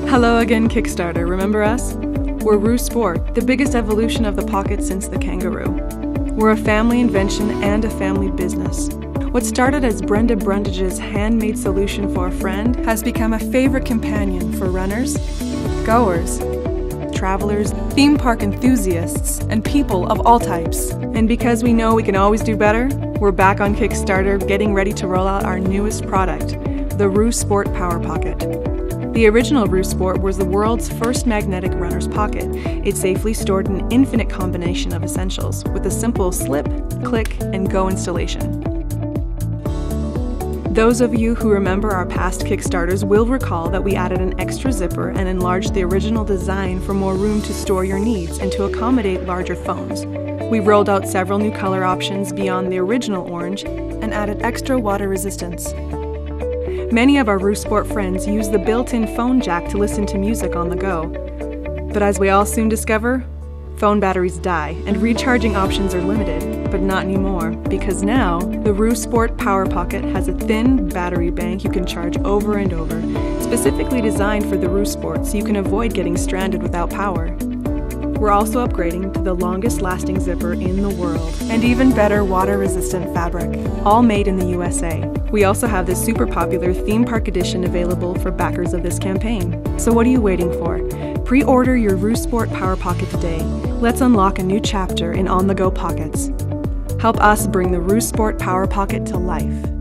Hello again, Kickstarter. Remember us? We're Roo Sport, the biggest evolution of the Pocket since the kangaroo. We're a family invention and a family business. What started as Brenda Brundage's handmade solution for a friend has become a favorite companion for runners, goers, travelers, theme park enthusiasts, and people of all types. And because we know we can always do better, we're back on Kickstarter getting ready to roll out our newest product, the Roo Sport Power Pocket. The original Roo Sport was the world's first magnetic runner's pocket. It safely stored an infinite combination of essentials with a simple slip, click, and go installation. Those of you who remember our past Kickstarters will recall that we added an extra zipper and enlarged the original design for more room to store your needs and to accommodate larger phones. We rolled out several new color options beyond the original orange and added extra water resistance. Many of our Roo Sport friends use the built-in phone jack to listen to music on the go. But as we all soon discover, phone batteries die and recharging options are limited, but not anymore, because now the Roo Sport Power Pocket has a thin battery bank you can charge over and over, specifically designed for the Roo Sport so you can avoid getting stranded without power. We're also upgrading to the longest lasting zipper in the world, and even better water resistant fabric, all made in the USA. We also have this super popular theme park edition available for backers of this campaign. So what are you waiting for? Pre-order your Roo Sport Power Pocket today. Let's unlock a new chapter in on-the-go pockets. Help us bring the Roo Sport Power Pocket to life.